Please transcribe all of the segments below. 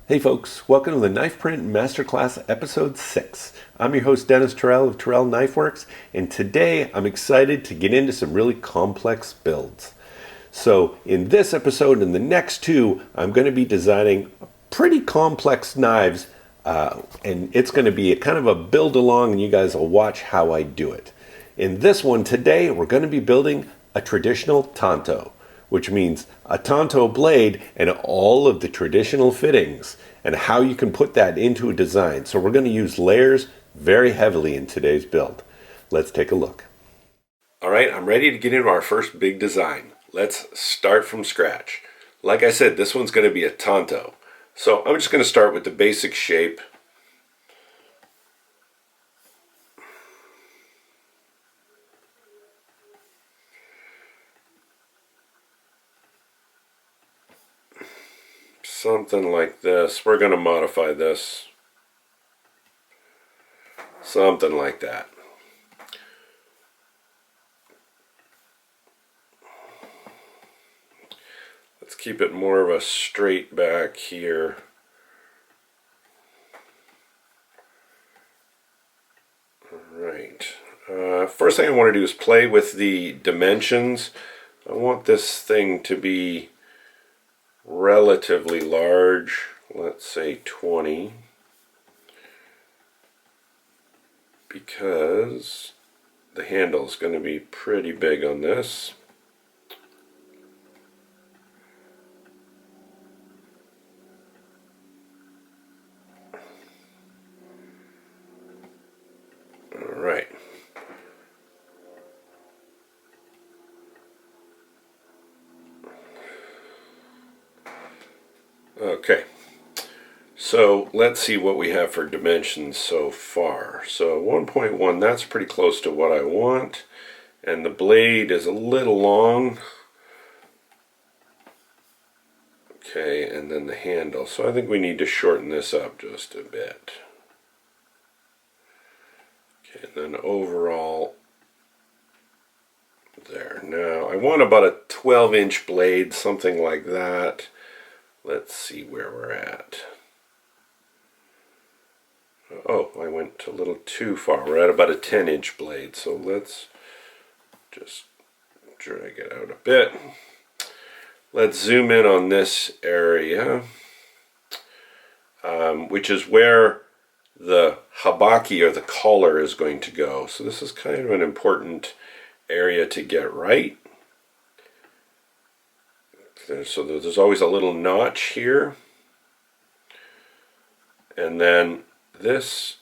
Hey folks, welcome to the Knifeprint Masterclass episode 6. I'm your host Dennis Tyrell of Tyrell Knifeworks, and today I'm excited to get into some really complex builds. So in this episode and the next two, I'm going to be designing pretty complex knives, and it's going to be a kind of a build along, and you guys will watch how I do it. In this one today, we're going to be building a traditional tanto, which means a tanto blade and all of the traditional fittings and how you can put that into a design. So we're going to use layers very heavily in today's build. Let's take a look. All right, I'm ready to get into our first big design. Let's start from scratch. Like I said, this one's going to be a tanto. So I'm just going to start with the basic shape. Something like this. We're going to modify this. Something like that. Let's keep it more of a straight back here. Alright. First thing I want to do is play with the dimensions. I want this thing to be relatively large. Let's say 20. Because the handle is going to be pretty big on this. All right. Okay. So let's see what we have for dimensions so far. So 1.1, that's pretty close to what I want. And the blade is a little long. Okay, and then the handle. So I think we need to shorten this up just a bit. Okay, and then overall, there. Now I want about a 12-inch blade, something like that. Let's see where we're at. Oh, I went a little too far. We're at about a 10-inch blade, so let's just drag it out a bit. Let's zoom in on this area, which is where the habaki or the collar is going to go. So this is kind of an important area to get right. So there's always a little notch here. And then this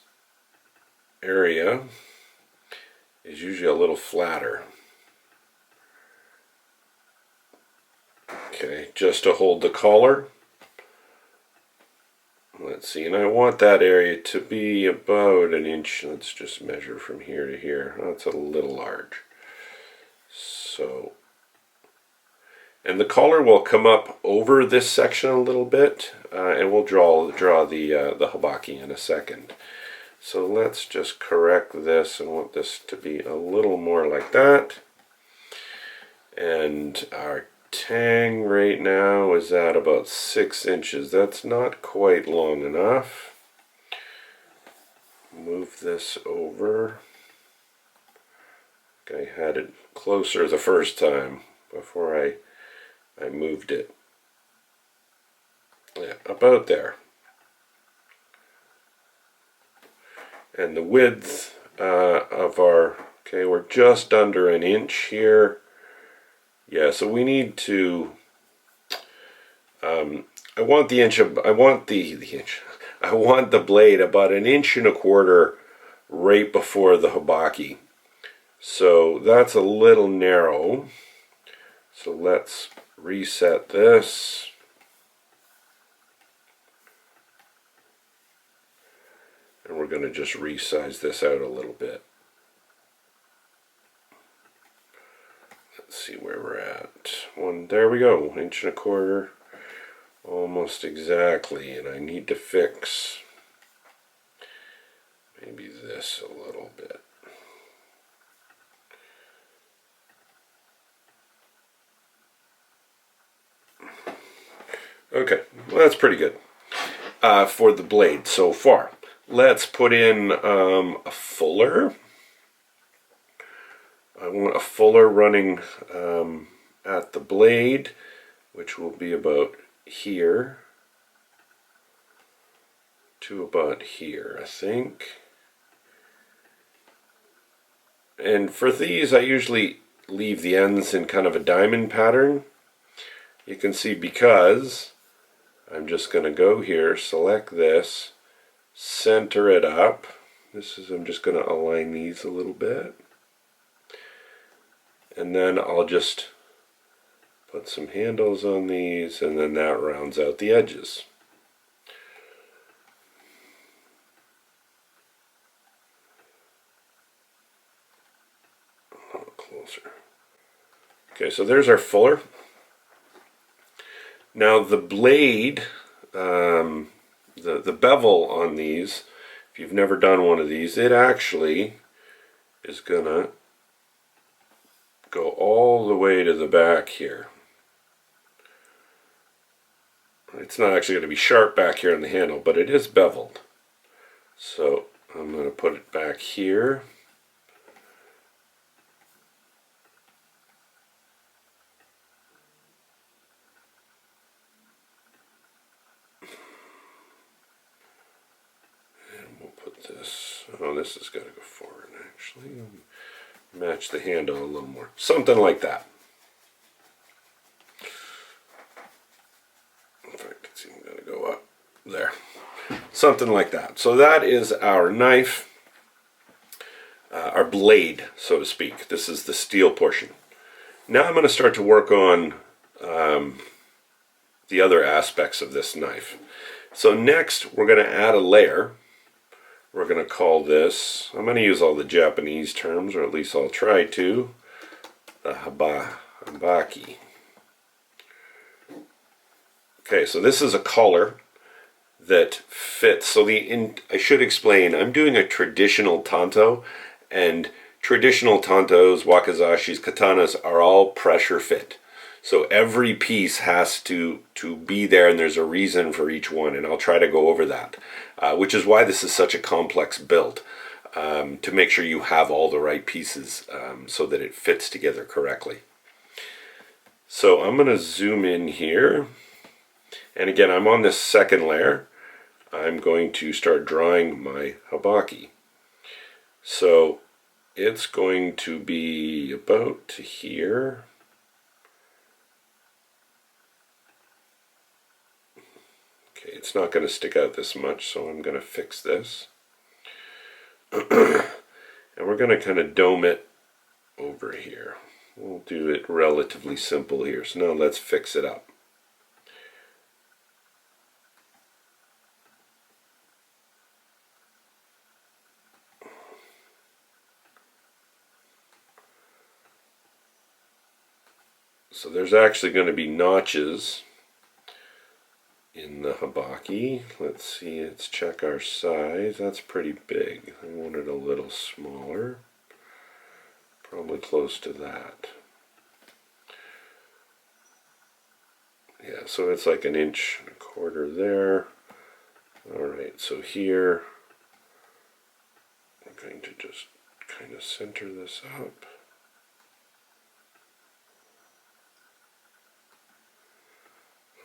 area is usually a little flatter. Okay, just to hold the collar. Let's see, and I want that area to be about an inch. Let's just measure from here to here. That's a little large. So, and the collar will come up over this section a little bit, and we'll draw the habaki in a second. So let's just correct this and want this to be a little more like that. And our tang right now is at about 6 inches. That's not quite long enough. Move this over. I had it closer the first time before I moved it. Yeah, about there. And the width of our, okay, we're just under an inch here. Yeah, so we need to, I want the blade about 1.25 inches right before the habaki. So that's a little narrow. So let's reset this. And we're going to just resize this out a little bit. Let's see where we're at. There we go, 1.25 inches. Almost exactly. And I need to fix maybe this a little bit. Okay, well that's pretty good. for the blade so far. Let's put in a fuller. I want a fuller running at the blade, which will be about here to about here, I think. And for these, I usually leave the ends in kind of a diamond pattern. You can see because I'm just going to go here, select this, center it up. I'm just going to align these a little bit. And then I'll just put some handles on these, and then that rounds out the edges. A little closer. Okay, so there's our fuller. Now the blade, the bevel on these, if you've never done one of these, it actually is gonna go all the way to the back here. It's not actually going to be sharp back here on the handle, but it is beveled. So I'm going to put it back here. And we'll put this, oh, this has got to go forward actually. Match the handle a little more. Something like that. In fact, it's even going to go up there. Something like that. So that is our knife, our blade, so to speak. This is the steel portion. Now I'm going to start to work on the other aspects of this knife. So next we're going to add a layer. We're going to call this, I'm going to use all the Japanese terms, or at least I'll try to, the Habaki. Okay, so this is a collar that fits. So I should explain, I'm doing a traditional tanto, and traditional tantos, wakizashis, katanas are all pressure fit. So every piece has to be there, and there's a reason for each one, and I'll try to go over that, which is why this is such a complex build, to make sure you have all the right pieces so that it fits together correctly. So I'm going to zoom in here, and again, I'm on this second layer. I'm going to start drawing my habaki. So it's going to be about to here. Okay, it's not going to stick out this much, so I'm going to fix this. And we're going to kind of dome it over here. We'll do it relatively simple here. So now let's fix it up. So there's actually going to be notches in the habaki. Let's see, let's check our size. That's pretty big. I want it a little smaller. Probably close to that. Yeah, so it's like 1.25 inches there. Alright, so here we're going to just kind of center this up.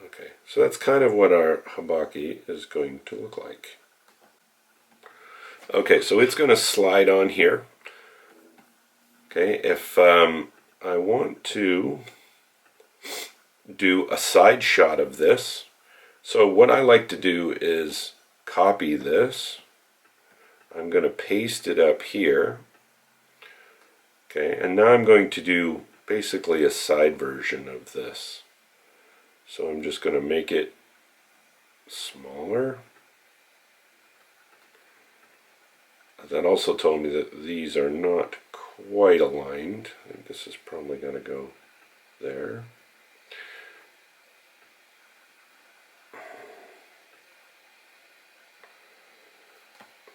Okay, so that's kind of what our habaki is going to look like. Okay, so it's going to slide on here. Okay, if I want to do a side shot of this, so what I like to do is copy this. I'm going to paste it up here. Okay, and now I'm going to do basically a side version of this. So I'm just going to make it smaller. That also told me that these are not quite aligned. I think this is probably going to go there.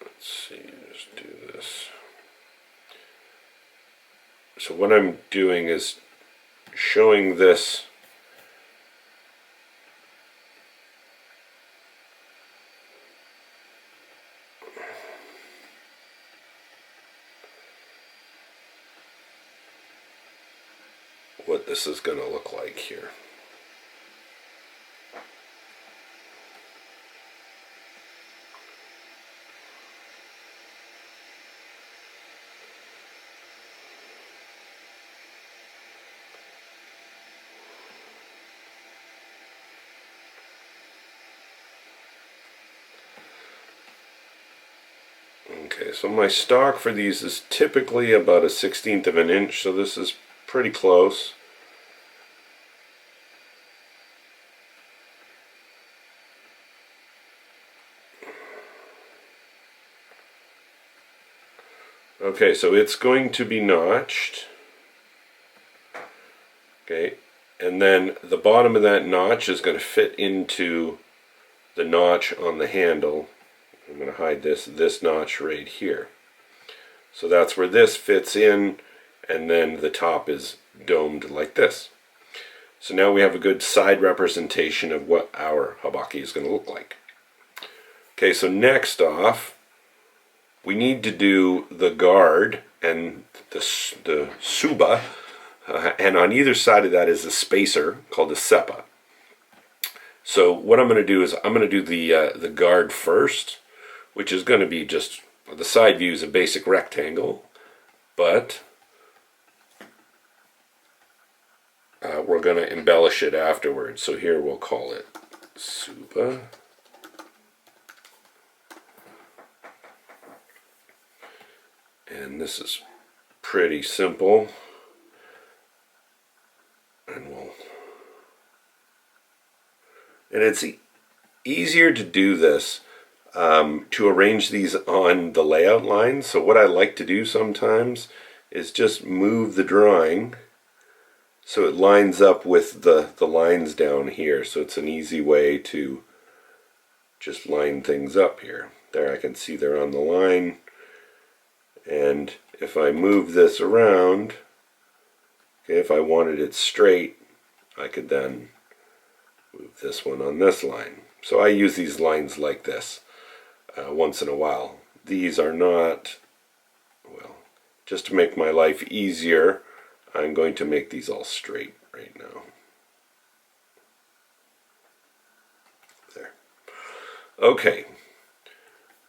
Let's see, just do this. So what I'm doing is showing this this is going to look like here. Okay, so my stock for these is typically about a 1/16 of an inch, so this is pretty close. Okay, so it's going to be notched. Okay, and then the bottom of that notch is going to fit into the notch on the handle. I'm going to hide this notch right here. So that's where this fits in, and then the top is domed like this. So now we have a good side representation of what our habaki is going to look like. Okay, so next off, we need to do the guard and the suba, and on either side of that is a spacer called the seppa. So what I'm going to do is I'm going to do the guard first, which is going to be just, the side view is a basic rectangle, but we're going to embellish it afterwards. So here we'll call it suba. And this is pretty simple. And it's easier to do this, to arrange these on the layout line. So what I like to do sometimes is just move the drawing so it lines up with the lines down here. So it's an easy way to just line things up here. There, I can see they're on the line. And if I move this around, okay, if I wanted it straight, I could then move this one on this line. So I use these lines like this once in a while. These are not, well, just to make my life easier, I'm going to make these all straight right now. There. Okay.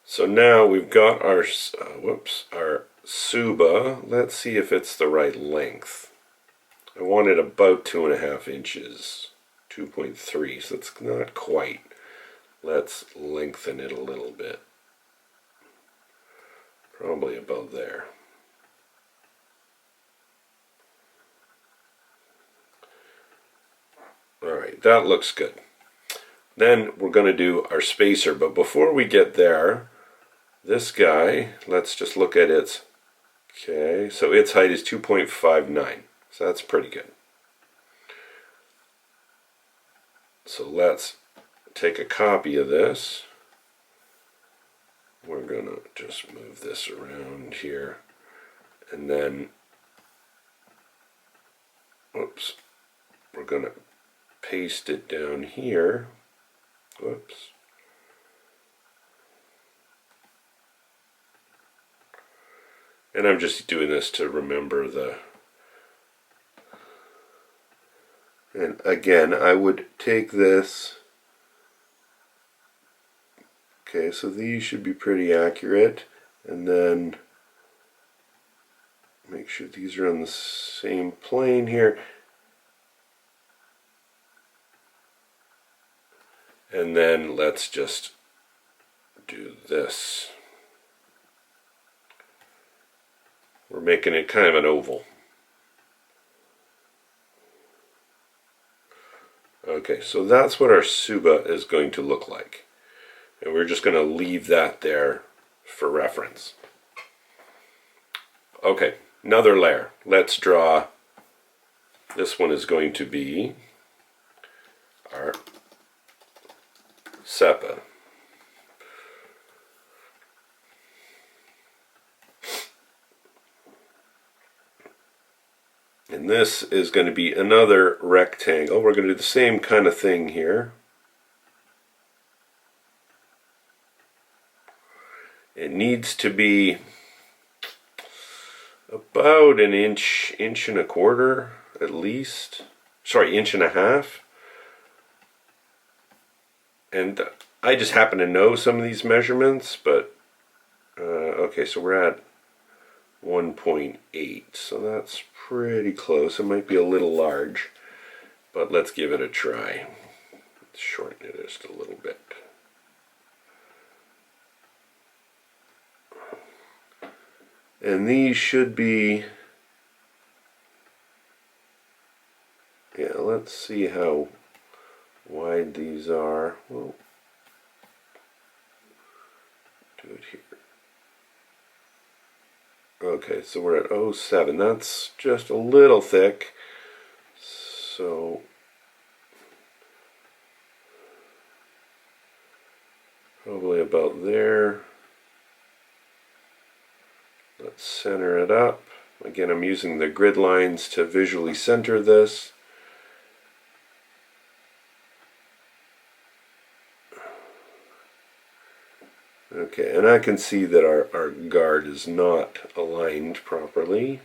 So now we've got our, our suba. Let's see if it's the right length. I want it about 2.5 inches, 2.3, so it's not quite. Let's lengthen it a little bit. Probably about there. Alright, that looks good. Then we're going to do our spacer, but before we get there, this guy, let's just look at its, okay, so its height is 2.59, so that's pretty good. So let's take a copy of this. We're going to just move this around here, and then, whoops, we're going to paste it down here. Whoops. And I'm just doing this to remember the, and again, I would take this, okay, so these should be pretty accurate, and then make sure these are on the same plane here, and then let's just do this. We're making it kind of an oval. Okay, so that's what our suba is going to look like. And we're just going to leave that there for reference. Okay, another layer. Let's draw, this one is going to be our seppa. And this is going to be another rectangle. We're going to do the same kind of thing here. It needs to be about an inch, 1.25 inches. at least. Sorry, inch and a half. And I just happen to know some of these measurements, but okay, so we're at 1.8, so that's pretty close. It might be a little large, but let's give it a try. Let's shorten it just a little bit. And these should be, yeah, let's see how wide these are. Well, do it here. Okay, so we're at 0.7. That's just a little thick. So probably about there. Let's center it up. Again, I'm using the grid lines to visually center this. Okay, and I can see that our guard is not aligned properly.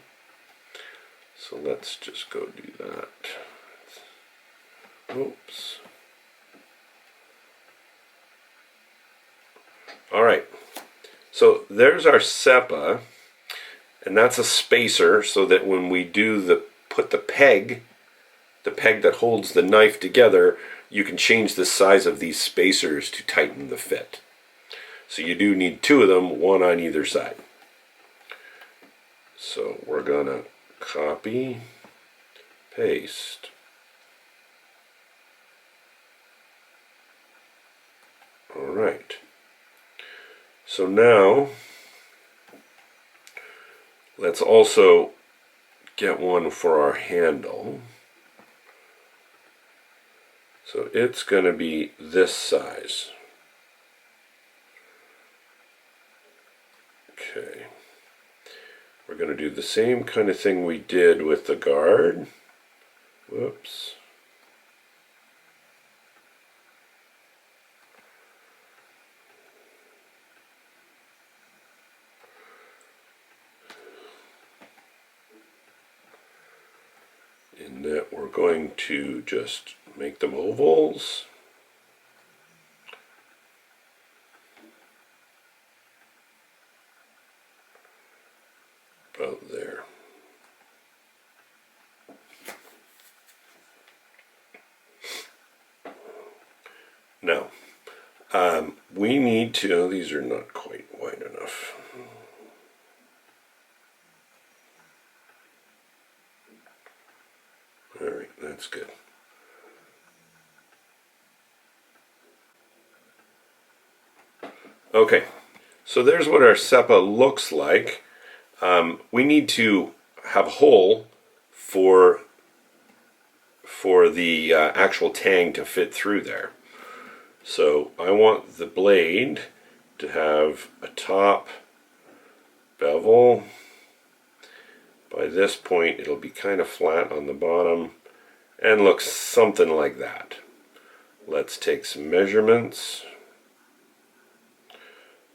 So let's just go do that. Oops. Alright, so there's our SEPA, and that's a spacer so that when we do put the peg that holds the knife together, you can change the size of these spacers to tighten the fit. So you do need two of them, one on either side. So we're gonna copy, paste. All right. So now let's also get one for our handle. So it's going to be this size. Okay. We're going to do the same kind of thing we did with the guard. Whoops. In that we're going to just make them ovals. About there. Now, we need to, these are not quite wide enough. All right, that's good. Okay, so there's what our SEPA looks like. We need to have a hole for the actual tang to fit through there. So I want the blade to have a top bevel. By this point it'll be kind of flat on the bottom and looks something like that. Let's take some measurements.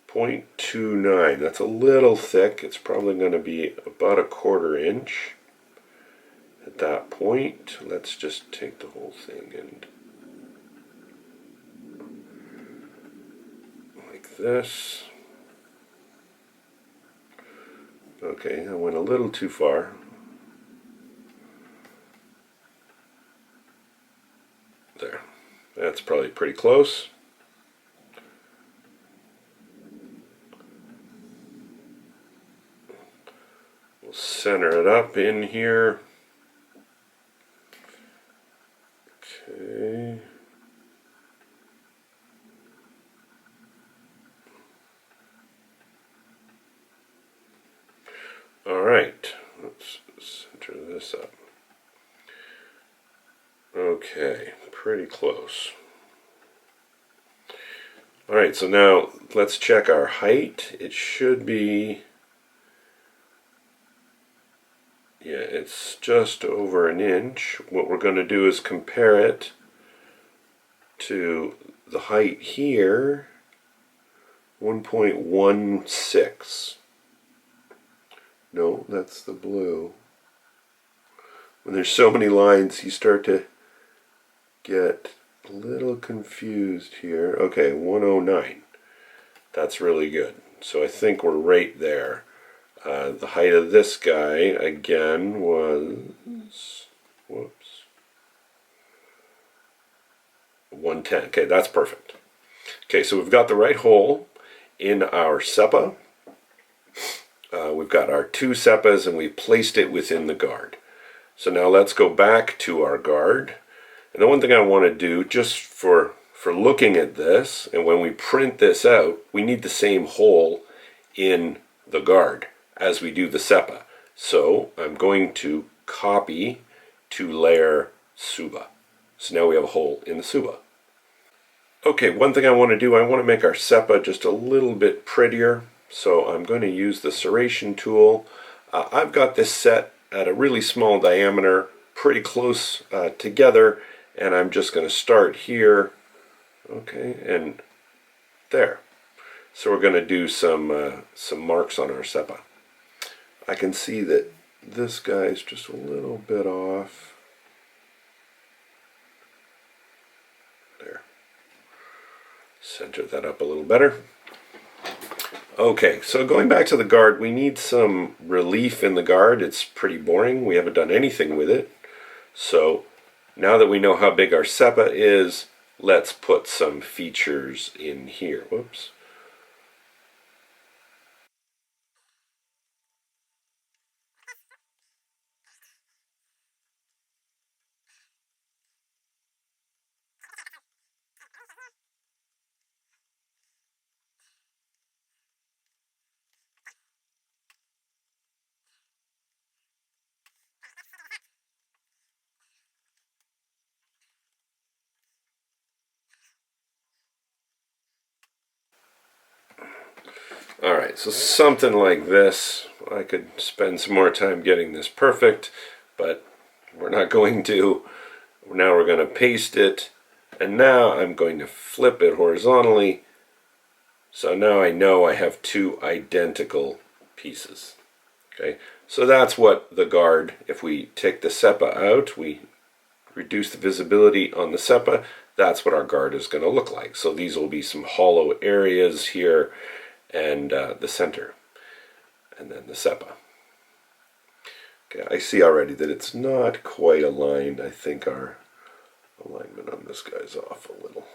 0.29, that's a little thick. It's probably going to be about 1/4 inch. At that point, let's just take the whole thing and like this. Okay, I went a little too far. There, that's probably pretty close. We'll center it up in here. Okay. All right, let's center this up. Okay, pretty close. All right, so now let's check our height. It should be, yeah, it's just over 1 inch. What we're going to do is compare it to the height here, 1.16. No, that's the blue. when there's so many lines, you start to get a little confused here. Okay, 109. That's really good. So I think we're right there. The height of this guy, again, was, whoops, 110. Okay, that's perfect. Okay, so we've got the right hole in our SEPA. We've got our two SEPAs and we placed it within the guard. So now let's go back to our guard. And the one thing I want to do, just for looking at this, and when we print this out, we need the same hole in the guard as we do the SEPA. So I'm going to copy to layer Suba. So now we have a hole in the Suba. Okay, one thing I want to do, I want to make our SEPA just a little bit prettier. So I'm going to use the serration tool. I've got this set at a really small diameter, pretty close together, and I'm just going to start here, okay, and there. So we're going to do some marks on our SEPA. I can see that this guy's just a little bit off. There. Center that up a little better. Okay, so going back to the guard, we need some relief in the guard. It's pretty boring. We haven't done anything with it. So now that we know how big our SEPA is, let's put some features in here. Whoops. Alright, so something like this. I could spend some more time getting this perfect, but we're not going to. Now we're going to paste it, and now I'm going to flip it horizontally. So now I know I have two identical pieces. Okay, so that's what the guard, if we take the SEPA out, we reduce the visibility on the SEPA, that's what our guard is going to look like. So these will be some hollow areas here, and the center, and then the SEPA. Okay, I see already that it's not quite aligned. I think our alignment on this guy's off a little.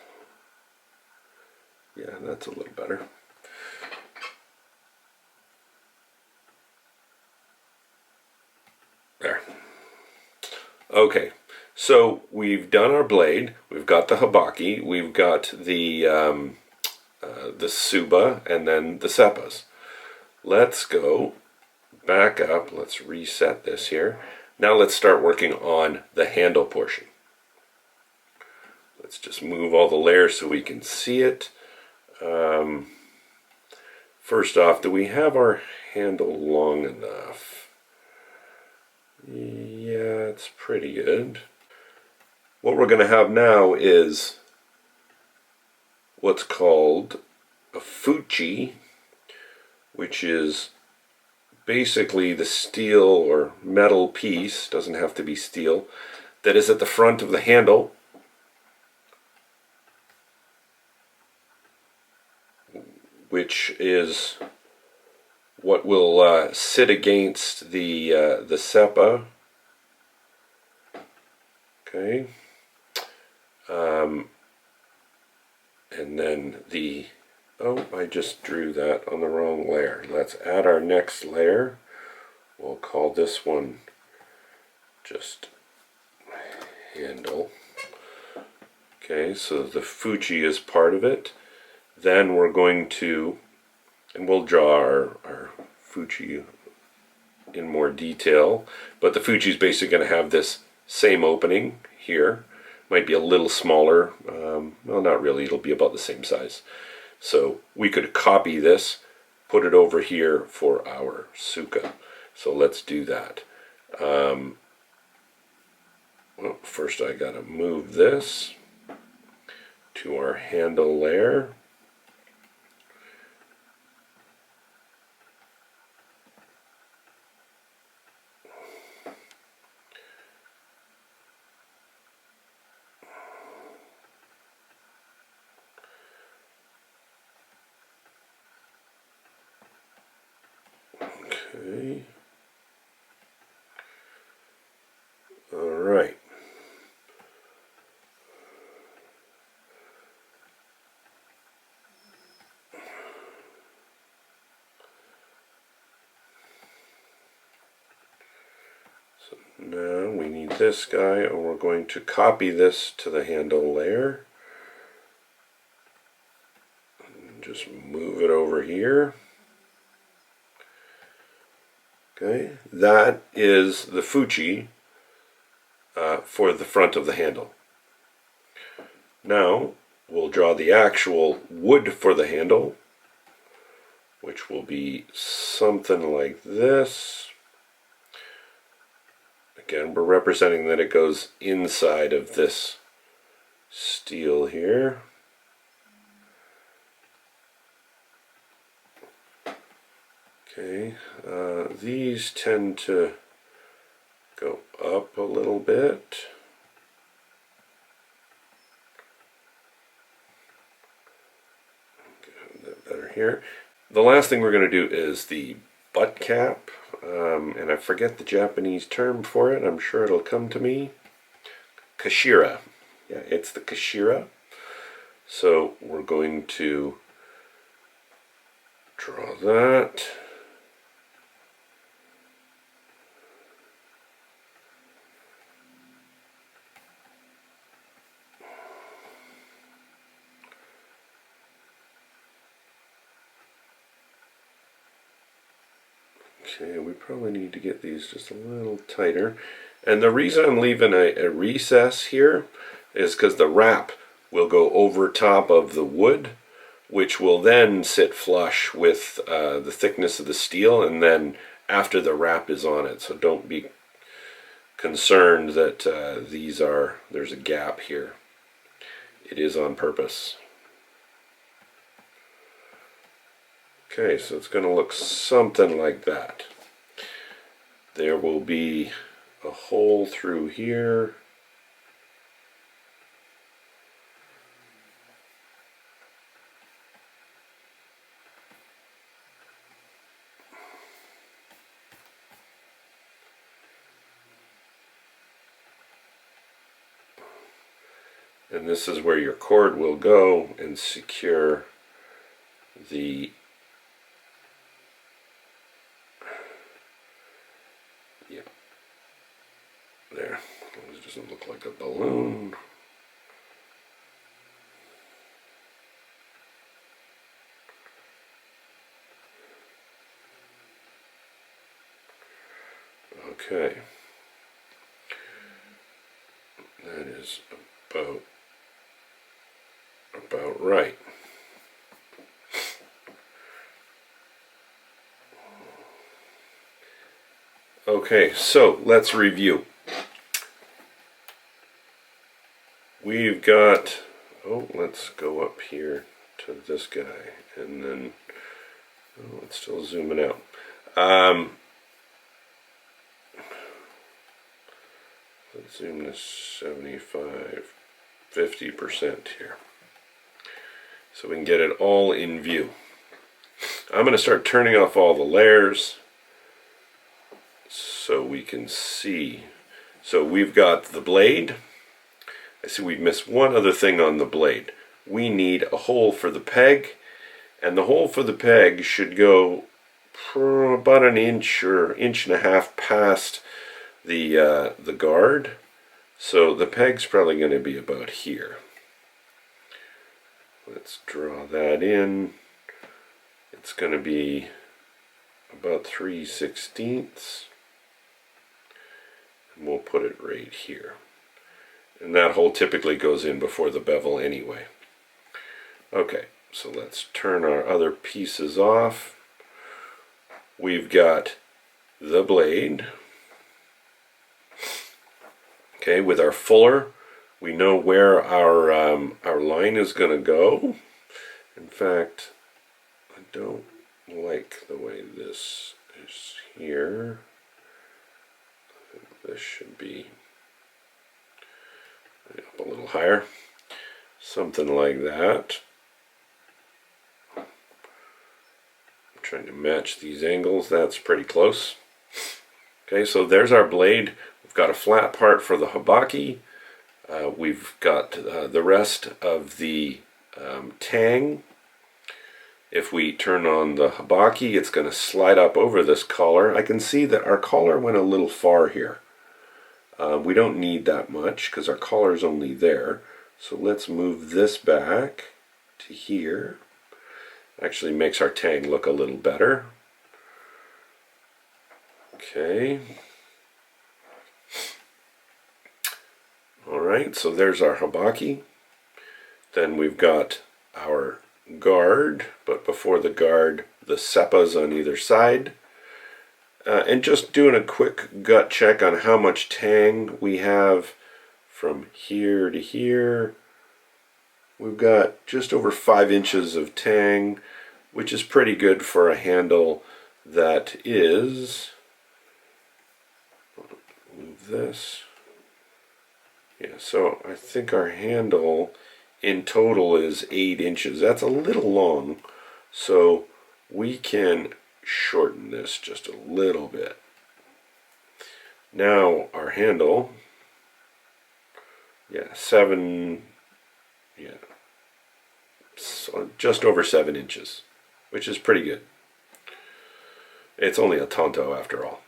Yeah, that's a little better. There. Okay, so we've done our blade, we've got the Habaki, we've got the Suba, and then the SEPAs. Let's go back up, let's reset this here. Now let's start working on the handle portion. Let's just move all the layers so we can see it. First off, do we have our handle long enough? Yeah, it's pretty good. What we're going to have now is what's called a fuchi, which is basically the steel or metal piece, doesn't have to be steel, that is at the front of the handle, which is what will sit against the SEPA. Okay. And then the, oh, I just drew that on the wrong layer. Let's add our next layer. We'll call this one just handle. Okay, so the fuchi is part of it. Then we're going to, and we'll draw our fuchi in more detail, but the fuchi is basically going to have this same opening here. Might be a little smaller, well, not really, it'll be about the same size. So we could copy this, put it over here for our suka. So let's do that. Well, first I gotta move this to our handle layer. Now we need this guy, and we're going to copy this to the handle layer. And just move it over here. Okay, that is the Fuji for the front of the handle. Now we'll draw the actual wood for the handle, which will be something like this. Again, we're representing that it goes inside of this steel here. Okay, these tend to go up a little bit. Get that better here. The last thing we're going to do is the butt cap, and I forget the Japanese term for it. I'm sure it'll come to me. Kashira. Yeah, it's the Kashira. So we're going to draw that. Okay, we probably need to get these just a little tighter. And the reason I'm leaving a recess here is because the wrap will go over top of the wood, which will then sit flush with the thickness of the steel, and then after the wrap is on it. So don't be concerned that there's a gap here. It is on purpose. Okay, so it's going to look something like that. There will be a hole through here. And this is where your cord will go and secure the there. It doesn't look like a balloon. Okay. That is about right. Okay, so let's review. We've got, let's go up here to this guy, and then, it's still zooming out. Let's zoom this 75, 50% here, so we can get it all in view. I'm going to start turning off all the layers so we can see. So we've got the blade. I see we've missed one other thing on the blade. We need a hole for the peg, and the hole for the peg should go about an inch or inch and a half past the guard. So the peg's probably going to be about here. Let's draw that in. It's going to be about 3/16, and we'll put it right here. And that hole typically goes in before the bevel anyway. Okay, so let's turn our other pieces off. We've got the blade. Okay, with our fuller, we know where our line is going to go. In fact, I don't like the way this is here. I think this should be up a little higher, something like that. I'm trying to match these angles. That's pretty close. Okay, so there's our blade. We've got a flat part for the Habaki. We've got the rest of the tang. If we turn on the Habaki, it's going to slide up over this collar. I can see that our collar went a little far here. We don't need that much because our collar is only there. So let's move this back to here. Actually makes our tang look a little better. Okay. Alright, so there's our habaki. Then we've got our guard, but before the guard, the seppas on either side. And just doing a quick gut check on how much tang we have from here to here. We've got just over 5 inches of tang, which is pretty good for a handle that is, move this. Yeah, so I think our handle in total is 8 inches. That's a little long, so we can shorten this just a little bit. Now our handle, so just over 7 inches, which is pretty good. It's only a tanto after all.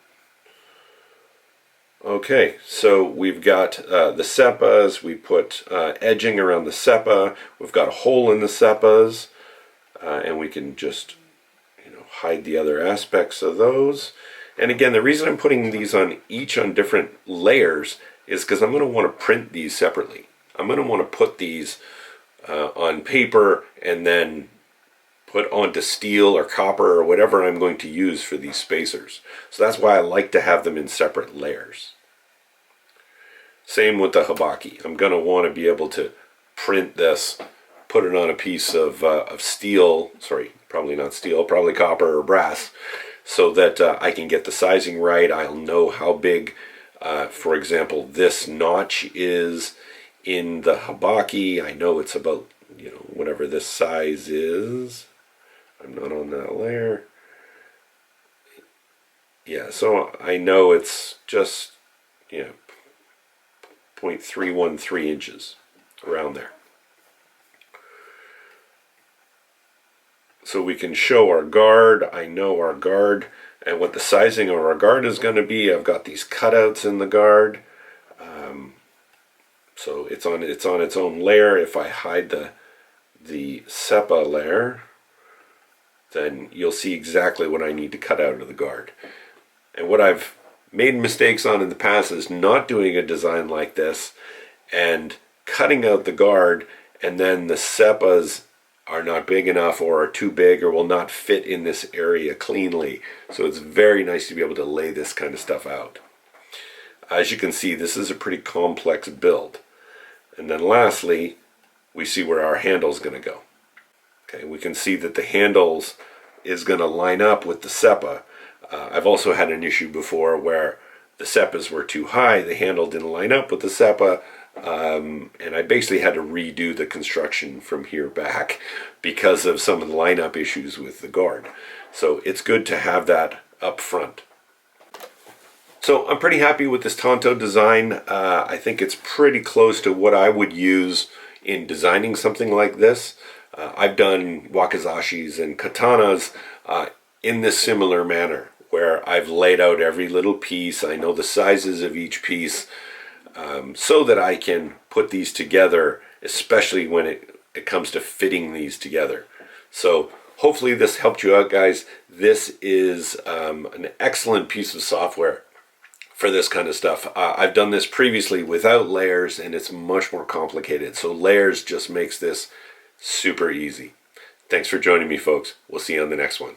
Okay, so we've got the seppas. We put edging around the seppa. We've got a hole in the seppas, and we can just hide the other aspects of those. And again, the reason I'm putting these on different layers is because I'm going to want to print these separately. I'm going to want to put these on paper and then put onto steel or copper or whatever I'm going to use for these spacers. So that's why I like to have them in separate layers. Same with the habaki. I'm going to want to be able to print this, put it on a piece of steel, sorry, probably not steel, probably copper or brass, so that I can get the sizing right. I'll know how big, for example, this notch is in the habaki. I know it's about, whatever this size is. I'm not on that layer. Yeah, so I know it's just, 0.313 inches, around there. So we can show our guard. I know our guard and what the sizing of our guard is going to be. I've got these cutouts in the guard. So it's on its own layer. If I hide the seppa layer, then you'll see exactly what I need to cut out of the guard. And what I've made mistakes on in the past is not doing a design like this and cutting out the guard, and then the seppas are not big enough or are too big or will not fit in this area cleanly. So it's very nice to be able to lay this kind of stuff out. As you can see, this is a pretty complex build. And then lastly, we see where our handle is going to go. Okay, we can see that the handles is going to line up with the seppa. I've also had an issue before where the seppas were too high, the handle didn't line up with the seppa, and I basically had to redo the construction from here back because of some of the lineup issues with the guard. So it's good to have that up front. So I'm pretty happy with this tanto design. I think it's pretty close to what I would use in designing something like this. I've done wakizashis and katanas in this similar manner, where I've laid out every little piece. I know the sizes of each piece, so that I can put these together, especially when it comes to fitting these together. So hopefully this helped you out, guys. This is an excellent piece of software for this kind of stuff. I've done this previously without layers, and it's much more complicated. So layers just makes this super easy. Thanks for joining me, folks. We'll see you on the next one.